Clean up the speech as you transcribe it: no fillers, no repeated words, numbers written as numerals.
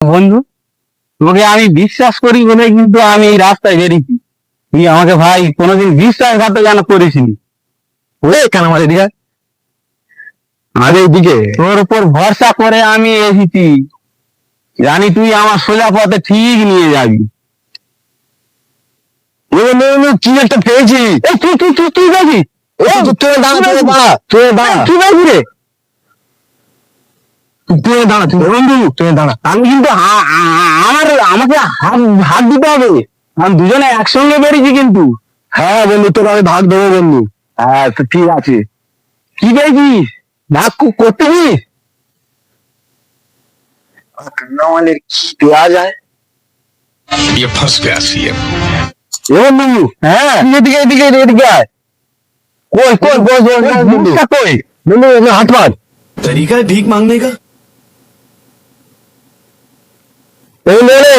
বন্ধু, তোকে আমি বিশ্বাস করি বলে কিন্তু আমি এই রাস্তায় বেরিয়েছি। তুই আমাকে ভাই কোনোদিন বিশ্বাসঘাত যেন করিসনি। কেন আমার এদিকে আর এইদিকে তোর উপর ভরসা করে আমি এসেছি, জানি তুই আমার সোজা পথে ঠিক নিয়ে যাবি। কি একটা পেয়েছি। এই তুই তুই তুই তুই দেখি তুই দাঁড়া তুই দাঁড়া তুই দেখি রে তুই দাঁড়া তুই বন্ধু। তুই দাঁড়া আমি কিন্তু আমাকে হাত হাত দিতে হবে। আমি দুজনে একসঙ্গে বেরিয়েছি কিন্তু। হ্যাঁ বন্ধু, তোর আমি ভাগ দেবো বন্ধু। হ্যাঁ তো ঠিক আছে। কি পেয়েছিস? ভাগ করতে কি আমাদের কি দেওয়া যায়? ये फंस गया सीएम। এ বন্ধু, হ্যাঁ এদিকে এদিকে এদিকে আয়। কই কই বস বস বস বন্ধু। জিনিসটা কই? বন্ধু হাত মার। तरीका है भीख मांगने का। এই নে রে।